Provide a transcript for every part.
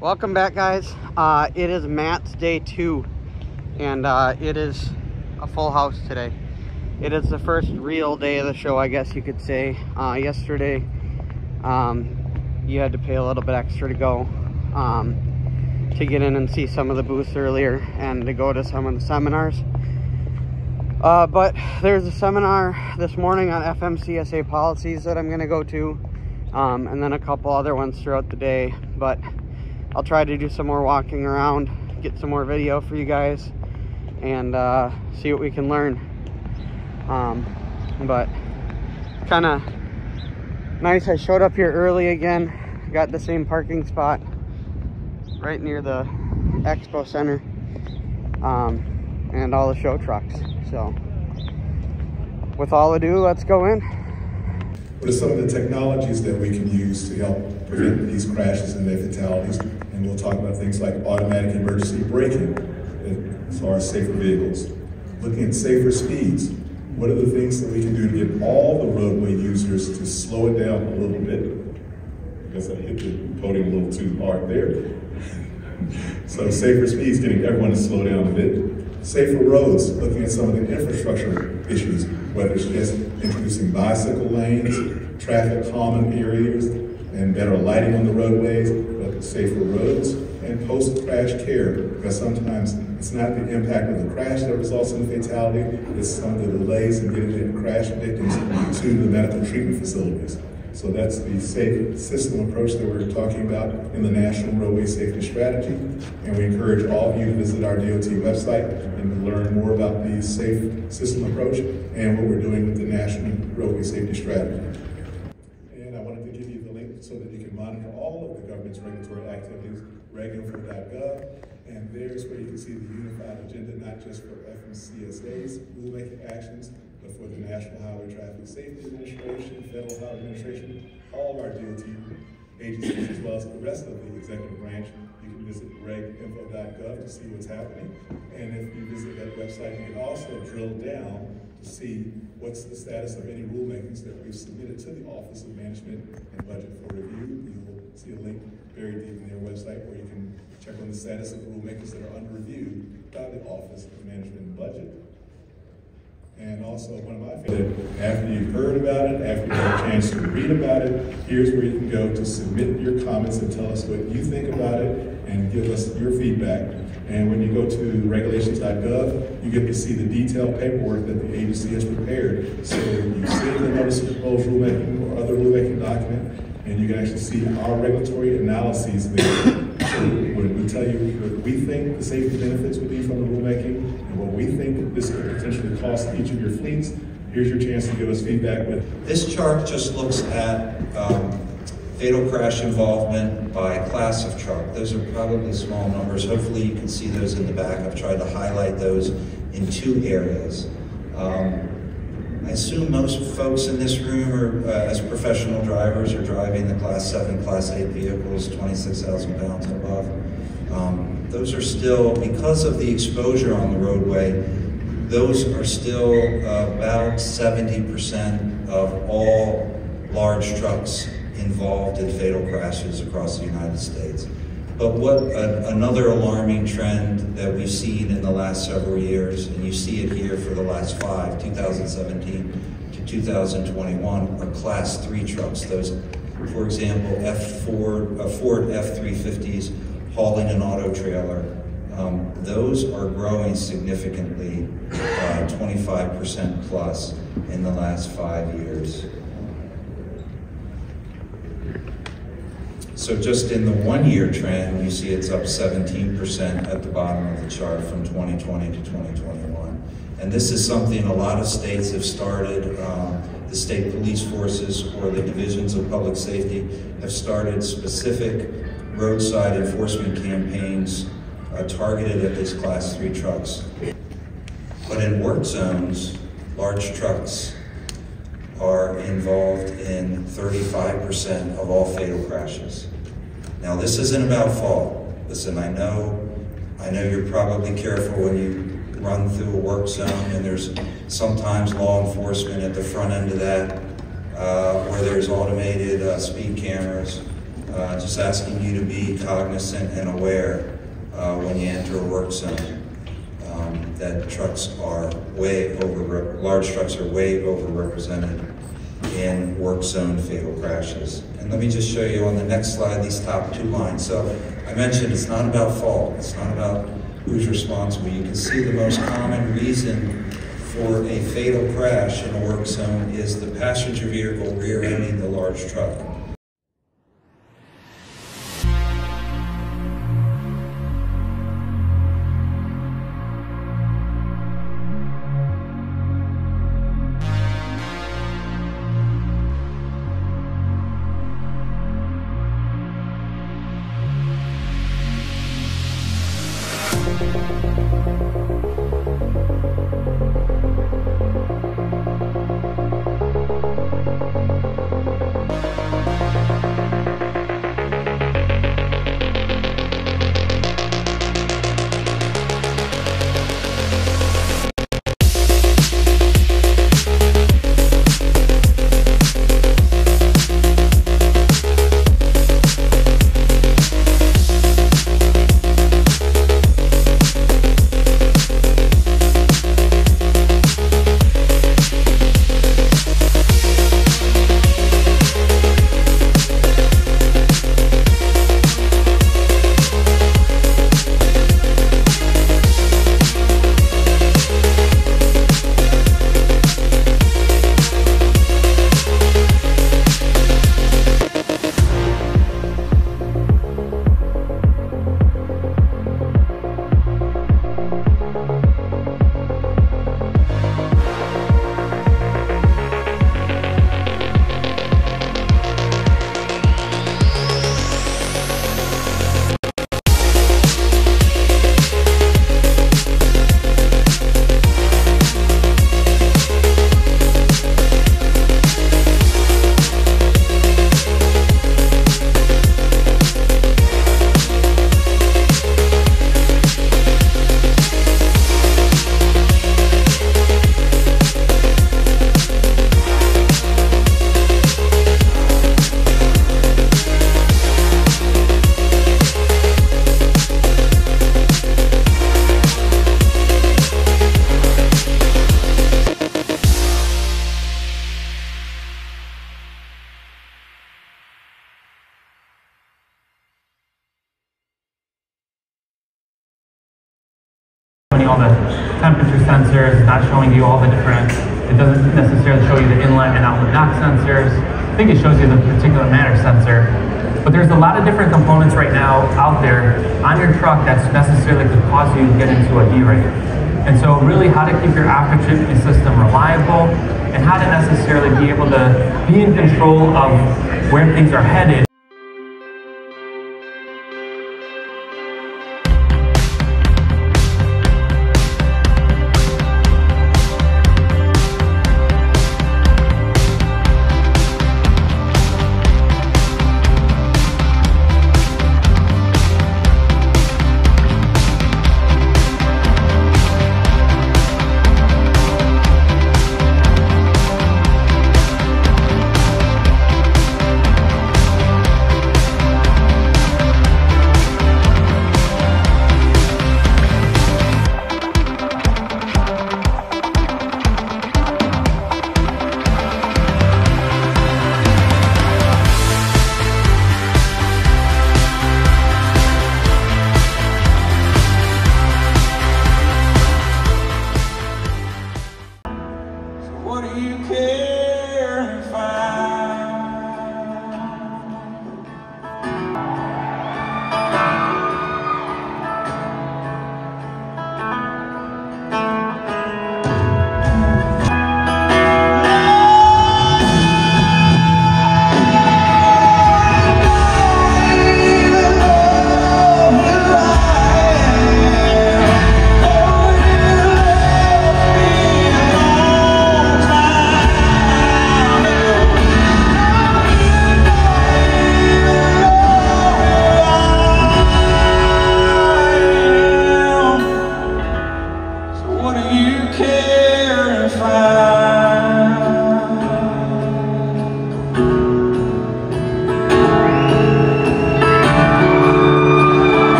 Welcome back, guys. It is Matt's day 2, and it is a full house today. It is the first real day of the show, I guess you could say. Yesterday, you had to pay a little bit extra to go to get in and see some of the booths earlier and to go to some of the seminars. But there's a seminar this morning on FMCSA policies that I'm going to go to, and then a couple other ones throughout the day. But I'll try to do some more walking around, get some more video for you guys, and see what we can learn. But kind of nice. I showed up here early again, got the same parking spot right near the expo center, and all the show trucks. So with all ado, let's go in. What are some of the technologies that we can use to help prevent these crashes and their fatalities? And we'll talk about things like automatic emergency braking as far as safer vehicles. Looking at safer speeds. What are the things that we can do to get all the roadway users to slow it down a little bit? I guess I hit the podium a little too hard there. So safer speeds, getting everyone to slow down a bit. Safer roads, looking at some of the infrastructure issues, whether it's just introducing bicycle lanes, traffic calming areas, and better lighting on the roadways, but safer roads, and post-crash care, because sometimes it's not the impact of the crash that results in the fatality, it's some of the delays in getting the crash victims to the medical treatment facilities. So that's the safe system approach that we're talking about in the National Roadway Safety Strategy. And we encourage all of you to visit our DOT website and to learn more about the safe system approach and what we're doing with the National Roadway Safety Strategy. And I wanted to give you the link so that you can monitor all of the government's regulatory activities, reginfo.gov, and there's where you can see the unified agenda, not just for FMCSA's rulemaking actions, but for the National Highway Traffic Safety Administration, Federal Highway Administration, all of our DOT agencies, as well as the rest of the executive branch. You can visit reginfo.gov to see what's happening. And if you visit that website, you can also drill down to see what's the status of any rulemakings that we've submitted to the Office of Management and Budget for review. You'll see a link buried deep in their website where you can check on the status of rulemakings that are under review by the Office of Management and Budget. And also, one of my favorites, after you've heard about it, after you've had a chance to read about it, here's where you can go to submit your comments and tell us what you think about it and give us your feedback. And when you go to regulations.gov, you get to see the detailed paperwork that the agency has prepared. So you see the notice of proposed rulemaking or other rulemaking document, and you can actually see our regulatory analyses there. So when we tell you what we think the safety benefits would be from the rulemaking and what we think this could potentially cost each of your fleets, here's your chance to give us feedback with. This chart just looks at fatal crash involvement by class of truck. Those are probably small numbers. Hopefully you can see those in the back. I've tried to highlight those in 2 areas. I assume most folks in this room are, as professional drivers, are driving the Class 7, Class 8 vehicles, 26,000 pounds and above. Those are still, because of the exposure on the roadway, those are still about 70% of all large trucks involved in fatal crashes across the United States. But what another alarming trend that we've seen in the last several years, and you see it here for the last 5, 2017 to 2021, are Class 3 trucks. Those, for example, Ford F-350s hauling an auto trailer. Those are growing significantly, 25% plus in the last 5 years. So just in the 1-year trend, you see it's up 17% at the bottom of the chart from 2020 to 2021. And this is something a lot of states have started. The state police forces or the divisions of public safety have started specific roadside enforcement campaigns targeted at these Class 3 trucks. But in work zones, large trucks are involved in 35% of all fatal crashes. Now, this isn't about fault. Listen, I know you're probably careful when you run through a work zone, and there's sometimes law enforcement at the front end of that, where there's automated speed cameras. just asking you to be cognizant and aware when you enter a work zone that trucks are large trucks are way overrepresented in work zone fatal crashes. And let me just show you on the next slide these top 2 lines. So I mentioned it's not about fault, it's not about who's responsible. You can see the most common reason for a fatal crash in a work zone is the passenger vehicle rear-ending the large truck. All the temperature sensors, not showing you all the different, it doesn't necessarily show you the inlet and outlet knock sensors. I think it shows you the particular matter sensor. But there's a lot of different components right now out there on your truck that's necessarily could cause you to get into a D-rate. And so really how to keep your after-treatment system reliable and how to necessarily be able to be in control of where things are headed.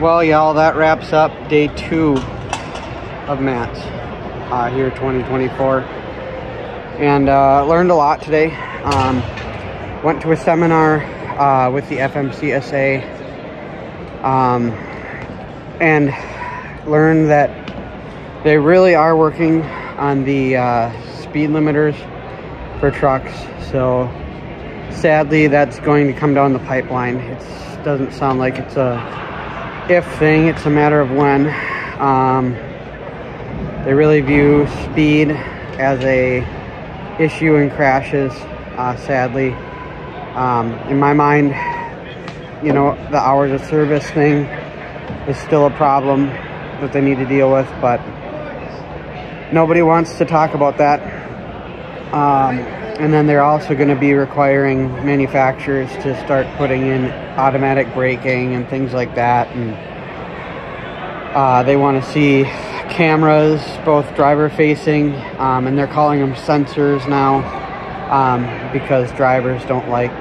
Well, y'all, that wraps up day 2 of MATS here 2024. And learned a lot today. Went to a seminar with the FMCSA and learned that they really are working on the speed limiters for trucks. So sadly, that's going to come down the pipeline. It doesn't sound like it's a if thing, it's a matter of when. They really view speed as a issue in crashes, sadly. In my mind, you know, the hours of service thing is still a problem that they need to deal with, but nobody wants to talk about that. And then they're also going to be requiring manufacturers to start putting in automatic braking and things like that. And they want to see cameras, both driver facing, and they're calling them sensors now, because drivers don't like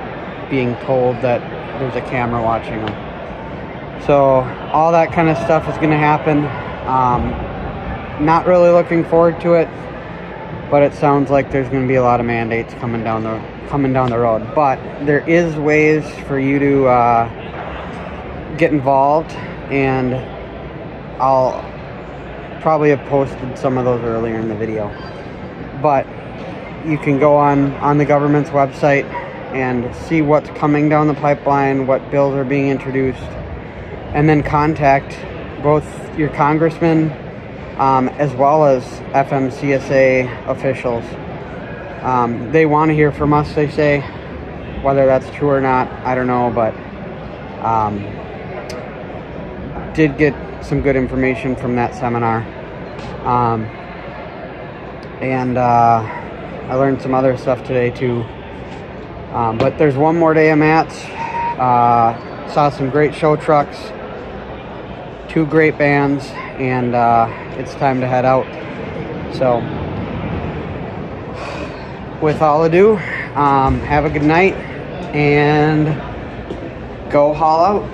being told that there's a camera watching them. So all that kind of stuff is going to happen. Not really looking forward to it, but it sounds like there's going to be a lot of mandates coming down the road. But there is ways for you to get involved, and I'll probably have posted some of those earlier in the video. But you can go on the government's website and see what's coming down the pipeline, what bills are being introduced, and then contact both your congressman as well as FMCSA officials. They want to hear from us, they say. Whether that's true or not, I don't know, but did get some good information from that seminar. And I learned some other stuff today too. But there's one more day of MATS. Saw some great show trucks, 2 great bands, and it's time to head out. So with all ado, have a good night and go haul out.